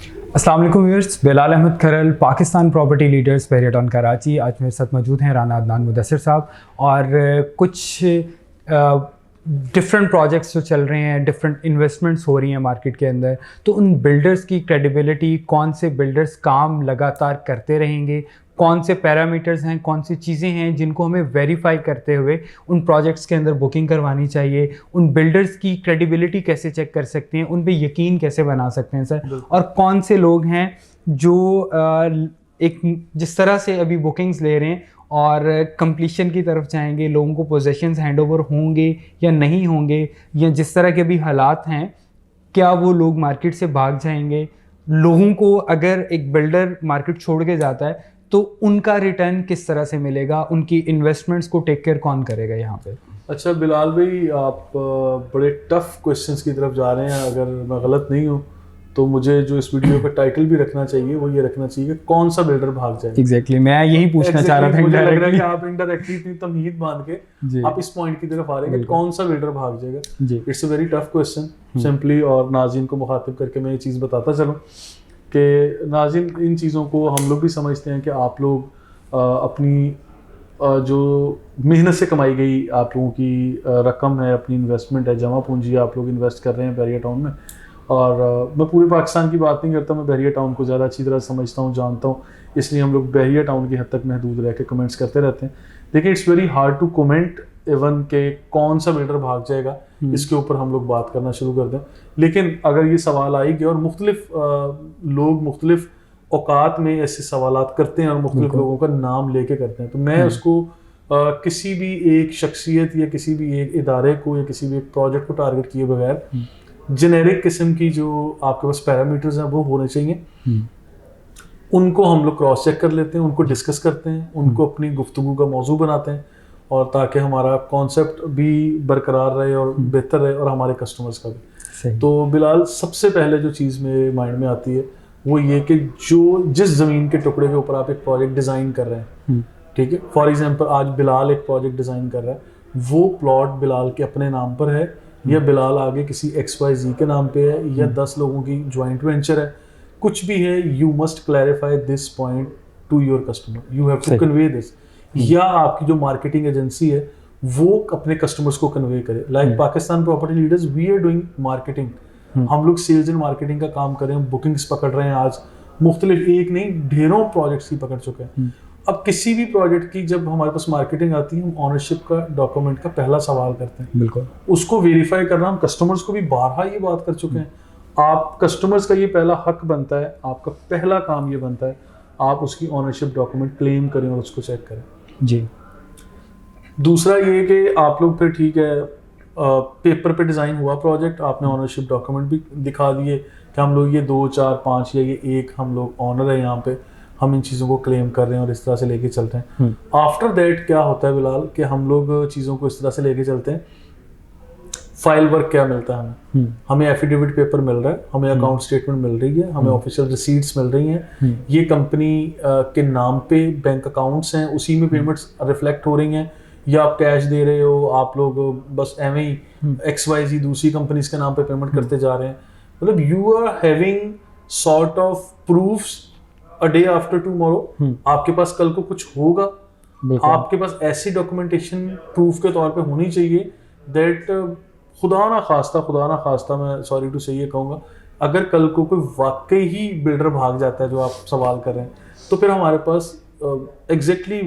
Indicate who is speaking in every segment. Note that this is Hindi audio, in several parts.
Speaker 1: अस्सलाम वालेकुम व्यूअर्स, बिलाल अहमद खरल, पाकिस्तान प्रॉपर्टी लीडर्स बहरिया टाउन कराची। आज मेरे साथ मौजूद हैं राना अदनान मुदस्सिर साहब और कुछ डिफरेंट प्रोजेक्ट्स जो चल रहे हैं, डिफरेंट इन्वेस्टमेंट्स हो रही हैं मार्केट के अंदर। तो उन बिल्डर्स की क्रेडिबिलिटी, कौन से बिल्डर्स काम लगातार करते रहेंगे, कौन से पैरामीटर्स हैं, कौन सी चीज़ें हैं जिनको हमें वेरीफाई करते हुए उन प्रोजेक्ट्स के अंदर बुकिंग करवानी चाहिए, उन बिल्डर्स की क्रेडिबिलिटी कैसे चेक कर सकते हैं, उन पे यकीन कैसे बना सकते हैं सर, और कौन से लोग हैं जो एक जिस तरह से अभी बुकिंग्स ले रहे हैं और कंप्लीशन की तरफ जाएंगे, लोगों को पोजेशंस हैंडओवर होंगे या नहीं होंगे, या जिस तरह के अभी हालात हैं क्या वो लोग मार्केट से भाग जाएंगे। लोगों को अगर एक बिल्डर मार्केट छोड़ के जाता है तो उनका रिटर्न किस तरह से मिलेगा, उनकी इन्वेस्टमेंट्स को टेक केयर कौन करेगा यहाँ पे।
Speaker 2: अच्छा बिलाल भाई, आप बड़े टफ क्वेश्चंस की तरफ जा रहे हैं। अगर मैं गलत नहीं हूँ तो मुझे जो इस वीडियो का टाइटल भी रखना चाहिए वो ये रखना चाहिए कि कौन सा बिल्डर भाग जाए।
Speaker 1: एग्जैक्टली मैं यही पूछना चाह रहा था।
Speaker 2: मुझे लग रहा है कि आप इनडायरेक्टली इतनी तमहीद बांध के आप इस पॉइंट की तरफ आ रहे हैं कि कौन सा बिल्डर भाग जाएगा। It's a very tough question simply, और नाज़रीन को मुखातिब करके मैं ये चीज़ बताता चलूँ कि नाज़रीन, इन चीज़ों को हम लोग भी समझते हैं कि आप लोग अपनी जो मेहनत से कमाई गई आप लोगों की रकम है, अपनी इन्वेस्टमेंट है, जमा पूंजी आप लोग इन्वेस्ट कर रहे हैं बहरिया टाउन में। और मैं पूरे पाकिस्तान की बात नहीं करता, मैं बहरिया टाउन को ज़्यादा अच्छी तरह समझता हूँ, जानता हूँ, इसलिए हम लोग बहरिया टाउन की हद तक महदूद रह के कमेंट्स करते रहते हैं। देखिए, it's very hard to comment even के कौन सा बिल्डर भाग जाएगा, इसके ऊपर हम लोग बात करना शुरू कर दें। लेकिन अगर ये सवाल आएगी और मुख्तलिफ लोग मुख्तलिफ औकात में ऐसे सवालात करते हैं और मुख्तलिफ लोगों का नाम लेके करते हैं, तो मैं उसको किसी भी एक शख्सियत या किसी भी एक इदारे को या किसी भी एक प्रोजेक्ट को टारगेट किए बगैर जेनेरिक किस्म की जो आपके पास पैरामीटर्स हैं वो होने चाहिए। उनको हम लोग क्रॉस चेक कर लेते हैं, उनको डिस्कस करते हैं, उनको अपनी गुफ्तगू का मौजू बनाते हैं, और ताकि हमारा कॉन्सेप्ट भी बरकरार रहे और बेहतर रहे और हमारे कस्टमर्स का भी। तो बिलाल, सबसे पहले जो चीज़ मेरे माइंड में आती है वो ये कि जो जिस ज़मीन के टुकड़े के ऊपर आप एक प्रोजेक्ट डिज़ाइन कर रहे हैं, ठीक है, फॉर एग्जांपल आज बिलाल एक प्रोजेक्ट डिज़ाइन कर रहा है, वो प्लॉट बिलाल के अपने नाम पर है या बिलाल आगे किसी XYZ के नाम पे है या 10 लोगों की जॉइंट वेंचर है, कुछ भी है, you must clarify this point to your customer, you have to convey this. या आपकी जो मार्केटिंग एजेंसी है वो अपने कस्टमर्स को कन्वे करे। Like Pakistan property leaders, we are doing marketing, हम लोग सेल्स एंड मार्केटिंग का काम कर रहे हैं, बुकिंग्स पकड़ रहे हैं, आज मुख्तलिफ एक नहीं ढेरों प्रोजेक्ट्स की पकड़ चुके हैं। अब किसी भी प्रोजेक्ट की जब हमारे पास मार्केटिंग आती है, हम ऑनरशिप का डॉक्यूमेंट का पहला सवाल करते हैं, बिल्कुल उसको वेरीफाई करना। हम कस्टमर्स को भी बारहा ये बात कर चुके हैं, आप कस्टमर्स का ये पहला हक बनता है, आपका पहला काम ये बनता है, आप उसकी ऑनरशिप डॉक्यूमेंट क्लेम करें और उसको चेक करें जी। दूसरा ये कि आप लोग फिर ठीक है, पेपर पे डिज़ाइन हुआ प्रोजेक्ट, आपने ऑनरशिप डॉक्यूमेंट भी दिखा दिए कि हम लोग ये 2, 4, 5 या ये 1 हम लोग ऑनर है, यहाँ पे हम इन चीज़ों को क्लेम कर रहे हैं और इस तरह से लेके चलते हैं। आफ्टर दैट क्या होता है बिलाल कि हम लोग चीज़ों को इस तरह से लेके चलते हैं। फाइल वर्क क्या मिलता है हमें एफिडेविट पेपर मिल रहा है, हमें अकाउंट स्टेटमेंट मिल रही है, हमें ऑफिशियल रिसीट्स मिल रही हैं, ये कंपनी के नाम पे बैंक अकाउंट्स हैं, उसी में पेमेंट्स रिफ्लेक्ट हो रही हैं, या आप कैश दे रहे हो, आप लोग बस एवं ही XYZ दूसरी कंपनीज के नाम पे पेमेंट करते जा रहे हैं। मतलब you are having sort of proofs a day after tomorrow. आपके पास कल को कुछ होगा, आपके पास ऐसी डॉक्यूमेंटेशन प्रूफ के तौर पे होनी चाहिए दैट खुदा ना खास्ता मैं सॉरी टू से ये कहूँगा, अगर कल को कोई वाकई ही बिल्डर भाग जाता है जो आप सवाल कर रहे हैं, तो फिर हमारे पास एग्जैक्टली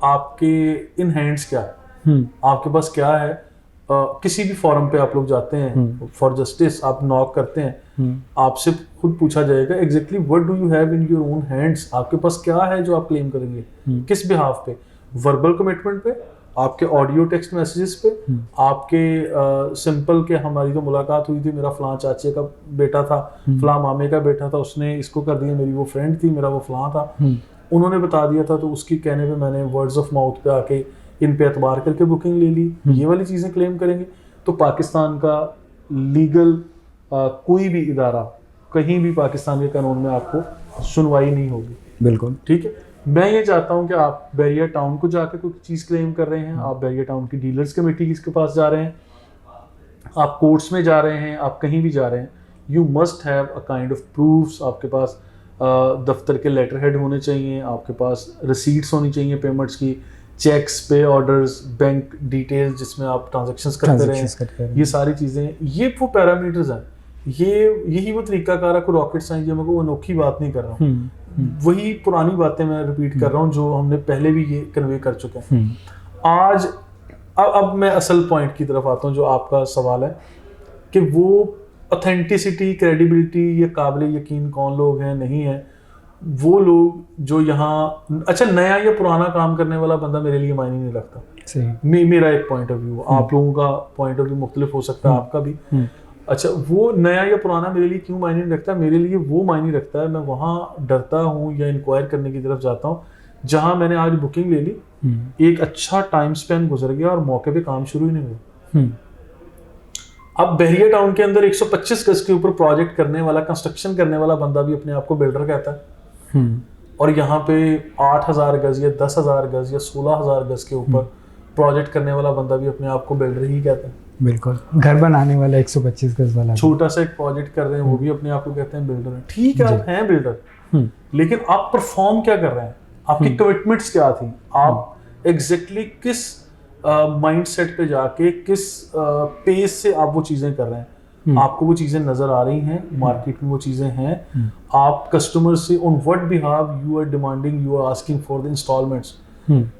Speaker 2: आपके इन हैंड्स क्या है, आपके पास क्या है। किसी भी फॉरम पे आप लोग जाते हैं फॉर जस्टिस, आप नॉक करते हैं, आपसे खुद पूछा जाएगा exactly what do you have in your own hands, आपके पास क्या है जो आप क्लेम करेंगे, किस बिहाफ पे, वर्बल कमिटमेंट पे, आपके ऑडियो टेक्स्ट मैसेजेस पे, आपके सिंपल के हमारी जो मुलाकात हुई थी, मेरा फलां चाचे का बेटा था, फलां मामे का बेटा था, उसने इसको कर दिया, मेरी वो फ्रेंड थी, मेरा वो फलां था, उन्होंने बता दिया था, तो उसकी कहने पे मैंने वर्ड्स ऑफ माउथ पे आके इन पे एतबार करके बुकिंग ले ली, ये वाली चीज़ें क्लेम करेंगे। तो पाकिस्तान का लीगल कोई भी इदारा कहीं भी पाकिस्तान के कानून में आपको सुनवाई नहीं होगी। बिल्कुल ठीक है। मैं ये चाहता हूँ कि आप बहरिया टाउन को जाकर कोई चीज़ क्लेम कर रहे हैं, आप बहरिया टाउन की डीलर्स कमेटी के पास जा रहे हैं, आप कोर्ट्स में जा रहे हैं, आप कहीं भी जा रहे हैं, you must have a kind of proofs, आपके पास दफ्तर के लेटर हेड होने चाहिए, आपके पास रिसीट्स होनी चाहिए पेमेंट्स की, चेक्स, पे ऑर्डर्स, बैंक डिटेल्स जिसमें आप ट्रांजैक्शंस करते रहे, ये सारी चीज़ें, ये वो पैरामीटर्स हैं। यही वो तरीकाकार है, कोई रॉकेट साइंस, मैं वो अनोखी बात नहीं कर रहा हूँ, वही पुरानी बातें मैं रिपीट कर रहा हूँ जो हमने पहले भी ये कन्वे कर चुके हैं। आज अब मैं असल पॉइंट की तरफ आता हूँ जो आपका सवाल है कि वो ऑथेंटिसिटी, क्रेडिबिलिटी, ये काबिल यकीन कौन लोग हैं, नहीं है। वो लोग जो यहाँ, अच्छा नया या पुराना काम करने वाला बंदा मेरे लिए मायने नहीं रखता। मेरा एक पॉइंट ऑफ व्यू, आप लोगों का पॉइंट ऑफ व्यू मुख्तलिफ हो सकता है, आपका भी। अच्छा, वो नया या पुराना मेरे लिए क्यों मायने नहीं रखता? मेरे लिए वो मायने रखता है, मैं वहाँ डरता हूँ या इंक्वायर करने की तरफ जाता हूँ जहाँ मैंने आज बुकिंग ले ली, एक अच्छा टाइम स्पेन गुजर गया और मौके पे काम शुरू ही नहीं हुआ। अब बहरिया टाउन के अंदर 125 गज के ऊपर प्रोजेक्ट करने वाला, कंस्ट्रक्शन करने वाला बंदा भी अपने आप को बिल्डर कहता है, और यहाँ पे 8000 गज या 10,000 गज या 16,000 गज के ऊपर प्रोजेक्ट करने वाला बंदा भी अपने आप को बिल्डर ही कहता है।
Speaker 1: बिल्कुल, घर बनाने वाला 125 गज वाला
Speaker 2: छोटा सा एक प्रोजेक्ट कर रहे हैं, वो भी अपने आप को कहते हैं बिल्डर। ठीक है, आप हैं बिल्डर, लेकिन आप परफॉर्म क्या कर रहे हैं? आपकी कमिटमेंट्स क्या थी? आप एग्जैक्टली किस माइंडसेट पे जाके, किस पेस से आप वो चीजें कर रहे हैं? आपको वो चीजें नजर आ रही हैं, मार्केट में वो चीजें हैं, आप कस्टमर से on what behalf you are demanding, you are asking for the instalments.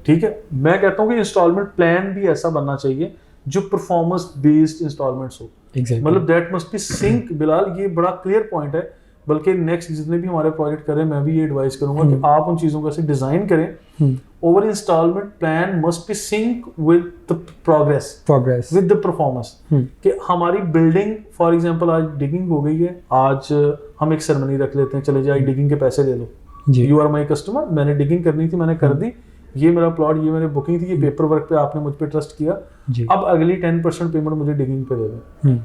Speaker 2: ठीक है, मैं कहता हूँ कि इंस्टॉलमेंट प्लान भी ऐसा बनना चाहिए जो परफॉर्मेंस बेस्ड इंस्टॉलमेंट्स हो। मतलब that must be sync. Bilal, ये बड़ा क्लियर पॉइंट है, बल्कि नेक्स्ट जितने भी हमारे प्रोजेक्ट करें, मैं भी ये एडवाइस करूंगा कि आप उन चीजों को ऐसे डिजाइन करें, over instalment plan must be sync with the progress with the performance. कि हमारी बिल्डिंग, फॉर एग्जांपल आज डिगिंग हो गई है, आज हम एक सेरेमनी रख लेते हैं, चले जाए डिगिंग के पैसे दे दो, यू आर माई कस्टमर, मैंने डिगिंग करनी थी, मैंने कर दी, ये मेरा प्लॉट, ये मेरी बुकिंग थी, ये पेपर वर्क पे आपने मुझ पे ट्रस्ट किया, अब अगली 10% पेमेंट मुझे डिगिंग पे दे दो।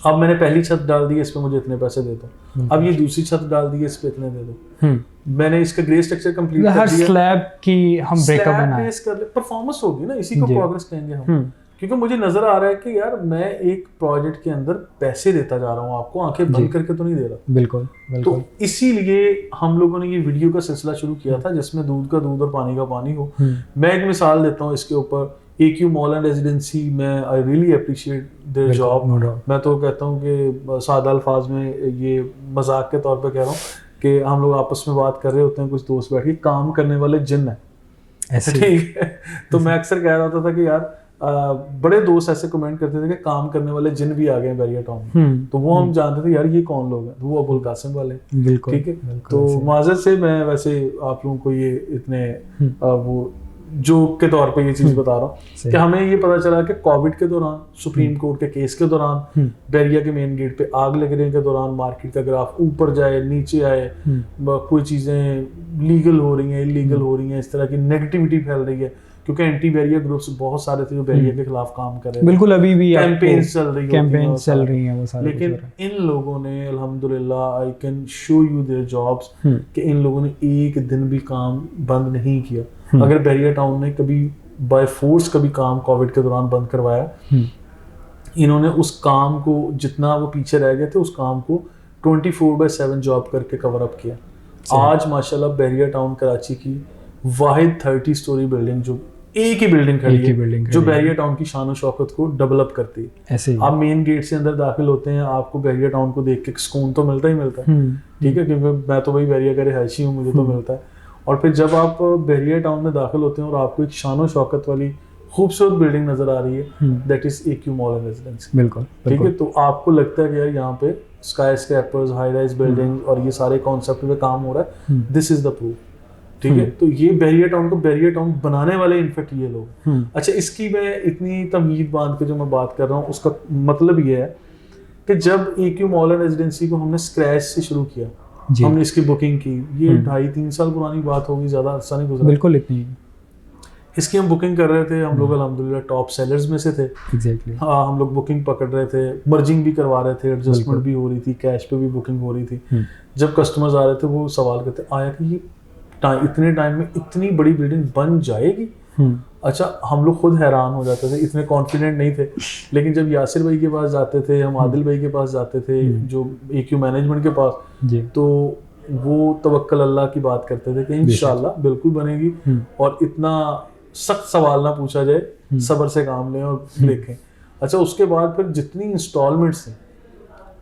Speaker 2: अब मैंने पहली छत डाल दी है, इस पे मुझे इतने पैसे दे दो, अब ये दूसरी छत डाल दी है, इस पे इतने दे दो, मैंने इसका ग्रे स्ट्रक्चर कंप्लीट कर दिया,
Speaker 1: स्लैब की हम ब्रेकअप बनाए,
Speaker 2: परफॉर्मेंस होगी ना, इसी को प्रोग्रेस कहेंगे हम। क्योंकि मुझे नजर आ रहा है कि यार मैं एक प्रोजेक्ट के अंदर पैसे देता जा रहा हूँ, आपको आंखें बंद करके तो नहीं दे रहा।
Speaker 1: बिल्कुल।
Speaker 2: तो इसीलिए हम लोगों ने ये वीडियो का सिलसिला शुरू किया था जिसमें दूध का दूध और पानी का पानी हो। मैं एक मिसाल देता हूँ इसके ऊपर, AQ मॉल एंड रेजिडेंसी में I really appreciate their job. मैं तो कहता हूँ कि सादा अल्फाज में, ये मजाक के तौर पर कह रहा हूँ कि हम लोग आपस में बात कर रहे होते हैं, कुछ दोस्त बैठ के, काम करने वाले जिन है, ठीक है। तो मैं अक्सर कह रहा था कि यार बड़े दोस्त ऐसे कमेंट करते थे कि काम करने वाले जिन भी आ गए हैं बहरिया टाउन में, तो वो हम जानते थे यार ये कौन लोग हैं, वो अबुल कासिम वाले।
Speaker 1: बिल्कुल,
Speaker 2: ठीक है। तो माजरत से मैं वैसे आप लोगों को ये इतने वो जोक के तौर पे ये चीज बता रहा हूँ कि हमें ये पता चला कि कोविड के दौरान, सुप्रीम कोर्ट के केस के दौरान, बहरिया के मेन गेट पे आग लगने के दौरान मार्केट का ग्राफ ऊपर जाए नीचे आए, कोई चीजें लीगल हो रही हैं, इलीगल हो रही हैं, इस तरह की नेगेटिविटी फैल रही है, क्योंकि एंटी बैरियर ग्रुप्स बहुत सारे थे जो बैरियर के खिलाफ काम कर रहे हैं।
Speaker 1: बिल्कुल, अभी भी
Speaker 2: कैंपेन्स चल रही
Speaker 1: हैं वो सारे।
Speaker 2: लेकिन इन लोगों ने अल्हम्दुलिल्लाह, I can show you their jobs, कि इन लोगों ने एक दिन भी काम बंद नहीं किया। अगर बहरिया टाउन ने कभी बाय फोर्स कभी काम कोविड के दौरान बंद करवाया, इन्होंने उस काम को, जितना वो पीछे रह गए थे, उस काम को 24/7 जॉब करके कवर अप किया। आज माशाल्लाह बहरिया टाउन कराची की वाहिद 30 स्टोरी बिल्डिंग, जो एक ही बिल्डिंग खड़ी है, जो बहरिया टाउन की शान और शौकत को डेवलप करती है।
Speaker 1: ऐसे
Speaker 2: आप मेन गेट से अंदर दाखिल होते हैं, आपको बहरिया टाउन को देख के सुकून तो मिलता ही मिलता है, ठीक है, क्योंकि मैं तो भाई बहरिया का रिहायशी हूँ, मुझे तो मिलता है। और फिर जब आप बहरिया टाउन में दाखिल होते हैं और आपको एक शान और शौकत वाली खूबसूरत बिल्डिंग नजर आ रही है, that is AQ mall and residency.
Speaker 1: बिल्कुल,
Speaker 2: ठीक है। तो आपको लगता है कि यार यहाँ पे sky scrapers, high rise building और ये सारे कॉन्सेप्ट पे काम हो रहा है, दिस इज द प्रूफ। ठीक है। तो ये बहरिया टाउन को बहरिया टाउन बनाने वाले इनफैक्ट ये लोग। अच्छा, इसकी मैं इतनी तमहीद बांध के जो मैं बात कर रहा हूँ, उसका मतलब ये है कि जब AQ मॉल एंड रेजिडेंसी को हमने स्क्रैच से शुरू किया, हमने इसकी बुकिंग की, ये 2.5-3 साल पुरानी बात होगी, ज्यादा अरसा नहीं गुजरा।
Speaker 1: बिल्कुल, इतनी
Speaker 2: इसकी हम बुकिंग कर रहे थे, हम लोग अल्हम्दुलिल्लाह टॉप सेलर्स में से थे।
Speaker 1: एग्जैक्टली।
Speaker 2: हाँ, हम लोग बुकिंग पकड़ रहे थे, मर्जिंग भी करवा रहे थे, एडजस्टमेंट भी हो रही थी, कैश पे भी बुकिंग हो रही थी। जब कस्टमर्स आ रहे थे वो सवाल करते, आया कि ये इतने टाइम में इतनी बड़ी बिल्डिंग बन जाएगी? अच्छा, हम लोग खुद हैरान हो जाते थे, इतने कॉन्फिडेंट नहीं थे, लेकिन जब यासिर भाई के पास जाते थे, हम आदिल भाई के पास जाते थे, जो AQ मैनेजमेंट के पास, तो वो तवक्कल अल्लाह की बात करते थे कि इंशाल्लाह बिल्कुल बनेगी, और इतना सख्त सवाल ना पूछा जाए, सब्र से काम लें और देखें। अच्छा, उसके बाद फिर जितनी इंस्टॉलमेंट्स हैं,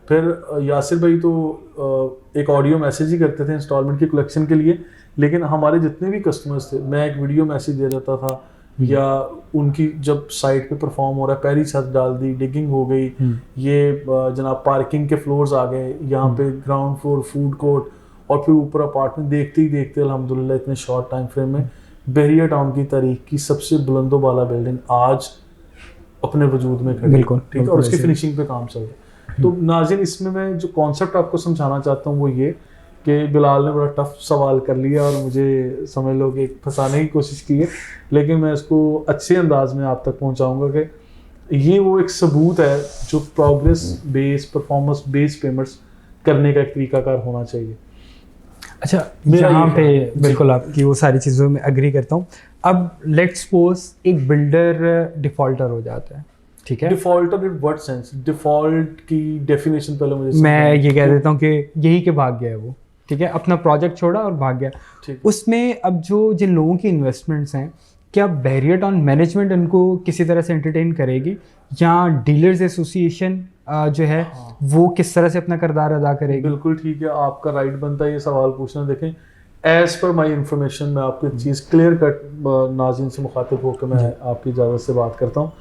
Speaker 2: फिर यासिर भाई तो एक ऑडियो मैसेज ही करते थे इंस्टॉलमेंट की कलेक्शन के लिए, लेकिन हमारे जितने भी कस्टमर्स थे, मैं एक वीडियो मैसेज दे देता था, या उनकी जब साइट पे परफॉर्म हो रहा है, पहली छत डाल दी, डिगिंग हो गई, ये जनाब पार्किंग के फ्लोर्स आ गए, यहाँ पे ग्राउंड फ्लोर फूड कोर्ट, और फिर ऊपर अपार्टमेंट, देखते ही देखते अल्हम्दुलिल्लाह इतने शॉर्ट टाइम फ्रेम में बहरिया टाउन की तारीख की सबसे बुलंदो बाला बिल्डिंग आज अपने वजूद में खड़ी, बिल्कुल ठीक है, और उसकी फिनिशिंग पे काम चल रहा है। तो नाज़रीन, इसमें मैं जो कॉन्सेप्ट आपको समझाना चाहता हूँ वो ये कि बिलाल ने बड़ा टफ सवाल कर लिया और मुझे समझ लो कि फंसाने की कोशिश की है, लेकिन मैं इसको अच्छे अंदाज में आप तक पहुंचाऊंगा कि ये वो एक सबूत है जो progress base, performance base payments करने का एक तरीकाकार होना चाहिए।
Speaker 1: अच्छा, यहाँ पे बिल्कुल आपकी वो सारी चीज़ों में एग्री करता हूँ। अब लेट्स सपोज एक बिल्डर डिफॉल्टर हो जाता है, ठीक है?
Speaker 2: Defaulter in what sense? Default की डेफिनेशन पहले मुझे
Speaker 1: मैं ये कह देता हूँ कि यही के भाग गया है वो, ठीक है, अपना प्रोजेक्ट छोड़ा और भाग गया। उसमें अब जो जिन लोगों की इन्वेस्टमेंट्स हैं, क्या बहरिया टाउन मैनेजमेंट उनको किसी तरह से एंटरटेन करेगी, या डीलर्स एसोसिएशन जो है वो किस तरह से अपना किरदार अदा करेगी?
Speaker 2: बिल्कुल ठीक है, आपका राइट बनता है ये सवाल पूछना। देखें, एज पर माई इंफॉर्मेशन मैं आपको एक चीज़ क्लियर कट नाज़रीन से मुखातिब होकर मैं आपकी इजाज़त से बात करता हूँ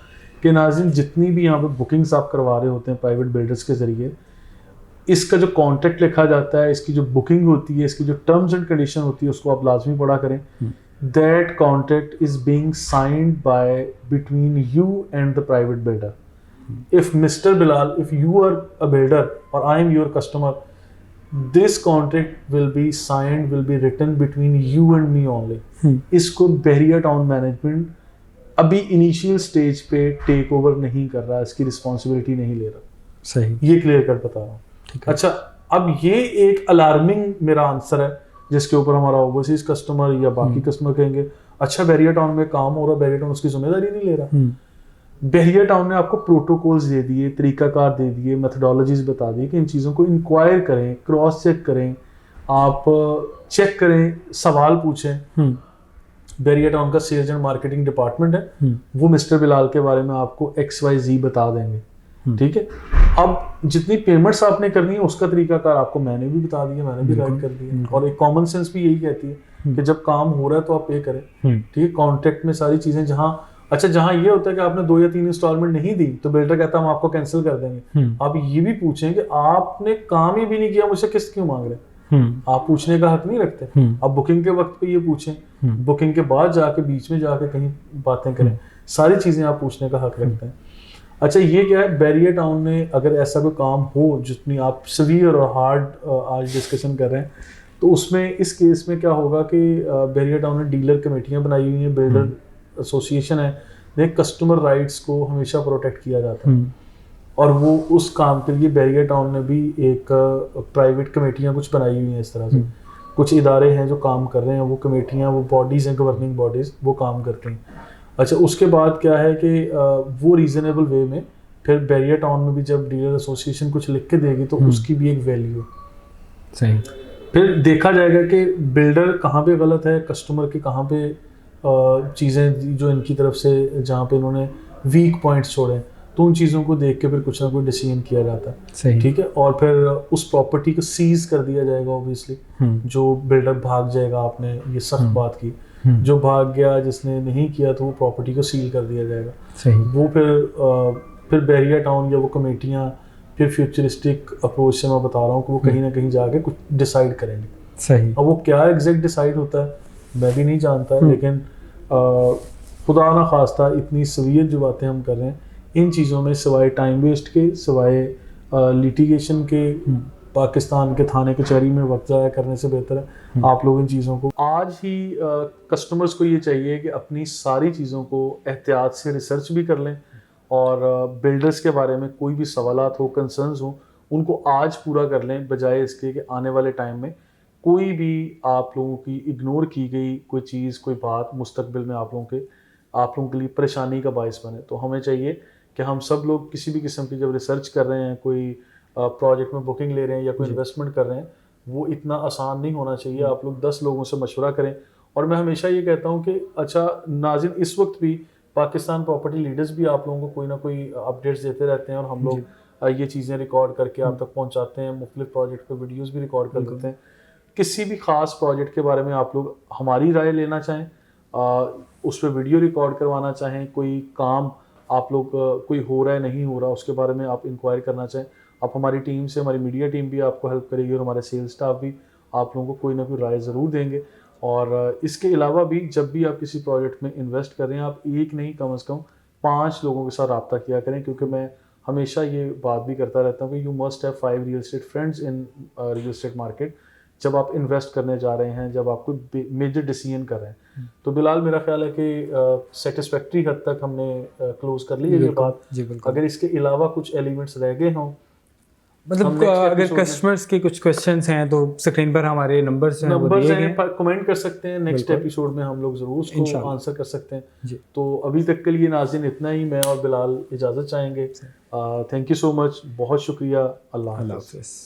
Speaker 2: कि नाज़रीन, जितनी भी यहाँ पे बुकिंग्स आप करवा रहे होते हैं प्राइवेट बिल्डर्स के ज़रिए, इसका जो कॉन्ट्रैक्ट लिखा जाता है, इसकी जो बुकिंग होती है, इसकी जो टर्म्स एंड कंडीशन होती है, उसको आप लाजमी पढ़ा करें। That contract is being signed by between you and the private builder. If mister Bilal, if you are a builder और I am your customer, this contract will be signed, will be written between you and me only. इसको बहरिया टाउन मैनेजमेंट अभी इनिशियल स्टेज पे टेक ओवर नहीं कर रहा, इसकी रिस्पॉन्सिबिलिटी नहीं ले रहा।
Speaker 1: सही,
Speaker 2: ये क्लियर कट बता रहा हूँ। अच्छा, अब ये एक अलार्मिंग मेरा आंसर है जिसके ऊपर हमारा ओवरसीज कस्टमर या बाकी कस्टमर कहेंगे, अच्छा बहरिया टाउन में काम हो रहा है, बहरिया टाउन उसकी जिम्मेदारी नहीं ले रहा। बहरिया टाउन ने आपको प्रोटोकॉल्स दे दिए, तरीकाकार दे दिए, मेथडोलॉजीज बता दी कि इन चीज़ों को इंक्वायर करें, क्रॉस चेक करें, आप चेक करें, सवाल पूछें। बहरिया टाउन का सेल्स एंड मार्केटिंग डिपार्टमेंट है, वो मिस्टर बिलाल के बारे में आपको XYZ बता देंगे, ठीक है। अब जितनी पेमेंट्स आपने करनी है उसका तरीकाकार आपको मैंने भी बता दिया, मैंने भी गाइड कर दिया, और एक कॉमन सेंस भी यही कहती है कि जब काम हो रहा है तो आप पे करें, ठीक है। कॉन्ट्रैक्ट में सारी चीजें जहाँ, अच्छा जहाँ ये होता है कि आपने 2 या 3 इंस्टॉलमेंट नहीं दी तो बिल्डर कहता है हम आपको कैंसिल कर देंगे। आप ये भी पूछें कि आपने काम ही भी नहीं किया, मुझसे किस्त क्यों मांग रहे हैं? आप पूछने का हक नहीं रखते। आप बुकिंग के वक्त पे ये पूछें, बुकिंग के बाद जाके बीच में जाके कहीं बातें करें, सारी चीजें आप पूछने का हक रखते हैं। अच्छा, ये क्या है, बहरिया टाउन ने अगर ऐसा कोई काम हो जितनी आप सीवियर और हार्ड आज डिस्कशन कर रहे हैं, तो उसमें इस केस में क्या होगा कि बहरिया टाउन ने डीलर कमेटियां बनाई हुई हैं, बिल्डर एसोसिएशन है, देख कस्टमर राइट्स को हमेशा प्रोटेक्ट किया जाता है, और वो उस काम के लिए बहरिया टाउन ने भी एक प्राइवेट कमेटियां कुछ बनाई हुई हैं। इस तरह से कुछ इदारे हैं जो काम कर रहे हैं, वो कमेटियां, वो बॉडीज़ हैं, गवर्निंग बॉडीज़, वो काम करते हैं। अच्छा, उसके बाद क्या है कि वो रीजनेबल वे में फिर बहरिया टाउन में भी जब डीलर एसोसिएशन कुछ लिख के देगी तो उसकी भी एक वैल्यू
Speaker 1: सही,
Speaker 2: फिर देखा जाएगा कि बिल्डर कहाँ पे गलत है, कस्टमर के कहाँ पे चीज़ें जो इनकी तरफ से जहाँ पे इन्होंने वीक पॉइंट्स छोड़े, तो उन चीज़ों को देख के फिर कुछ ना कुछ डिसीजन किया जाता है, ठीक है। और फिर उस प्रॉपर्टी को सीज कर दिया जाएगा ऑब्वियसली। जो बिल्डर भाग जाएगा, आपने ये सख्त बात की, जो भाग गया, जिसने नहीं किया, तो वो प्रॉपर्टी को सील कर दिया जाएगा।
Speaker 1: सही।
Speaker 2: वो फिर बहरिया टाउन या वो कमेटियाँ फिर फ्यूचरिस्टिक अप्रोच से मैं बता रहा हूँ कि वो कहीं ना कहीं जाके कुछ डिसाइड करेंगे।
Speaker 1: सही।
Speaker 2: अब वो क्या एग्जैक्ट डिसाइड होता है मैं भी नहीं जानता, लेकिन खुदा ना खास्ता इतनी सवियत जो बातें हम कर रहे हैं, इन चीज़ों में सिवाय टाइम वेस्ट के, सिवाय लिटिगेशन के, पाकिस्तान के थाने कचहरी में वक्त ज़ाया करने से बेहतर है आप लोग इन चीज़ों को आज ही कस्टमर्स को ये चाहिए कि अपनी सारी चीज़ों को एहतियात से रिसर्च भी कर लें, और बिल्डर्स के बारे में कोई भी सवालात हो, कंसर्न्स हो, उनको आज पूरा कर लें, बजाय इसके कि आने वाले टाइम में कोई भी आप लोगों की इग्नोर की गई कोई चीज़, कोई बात मुस्तकबिल में आप लोगों के आप लोगों के लिए परेशानी का बायस बने। तो हमें चाहिए कि हम सब लोग किसी भी किस्म की जब रिसर्च कर रहे हैं, कोई प्रोजेक्ट में बुकिंग ले रहे हैं या कोई इन्वेस्टमेंट कर रहे हैं, वो इतना आसान नहीं होना चाहिए। आप लोग 10 लोगों से मशवरा करें। और मैं हमेशा ये कहता हूँ कि अच्छा नाज़रीन, इस वक्त भी पाकिस्तान प्रॉपर्टी लीडर्स भी आप लोगों को कोई ना कोई अपडेट्स देते रहते हैं, और हम लोग ये चीज़ें रिकॉर्ड करके आप तक पहुँचाते हैं। मुख्तलिफ प्रोजेक्ट पे वीडियोज़ भी रिकॉर्ड कर देते हैं। किसी भी ख़ास प्रोजेक्ट के बारे में आप लोग हमारी राय लेना चाहें, उस पर वीडियो रिकॉर्ड करवाना चाहें, कोई काम आप लोग कोई हो रहा है नहीं हो रहा उसके बारे में आप इंक्वायर करना चाहें, आप हमारी टीम से, हमारी मीडिया टीम भी आपको हेल्प करेगी, और हमारे सेल्स स्टाफ भी आप लोगों को कोई ना कोई राय ज़रूर देंगे। और इसके अलावा भी जब भी आप किसी प्रोजेक्ट में इन्वेस्ट कर रहे हैं, आप एक नहीं कम से कम 5 लोगों के साथ रब्ता किया करें, क्योंकि मैं हमेशा ये बात भी करता रहता हूँ कि you must have 5 real estate friends in real estate market. जब आप इन्वेस्ट करने जा रहे हैं, जब आप कोई मेजर डिसीजन कर रहे हैं, तो बिलाल मेरा ख्याल है कि सेटिस्फैक्ट्री हद तक हमने क्लोज कर ली है ये बात। अगर इसके अलावा कुछ एलिमेंट्स रह गए हों,
Speaker 1: मतलब अगर कस्टमर्स के कुछ क्वेश्चंस हैं तो स्क्रीन पर हमारे नंबर्स हैं, वो दिए गए हैं,
Speaker 2: कमेंट कर सकते हैं। नेक्स्ट एपिसोड में हम लोग ज़रूर उसको आंसर कर सकते हैं। तो अभी तक के लिए नाज़रीन इतना ही। मैं और बिलाल इजाज़त चाहेंगे। थैंक यू सो मच, बहुत शुक्रिया। अल्लाह हाफ़िज़।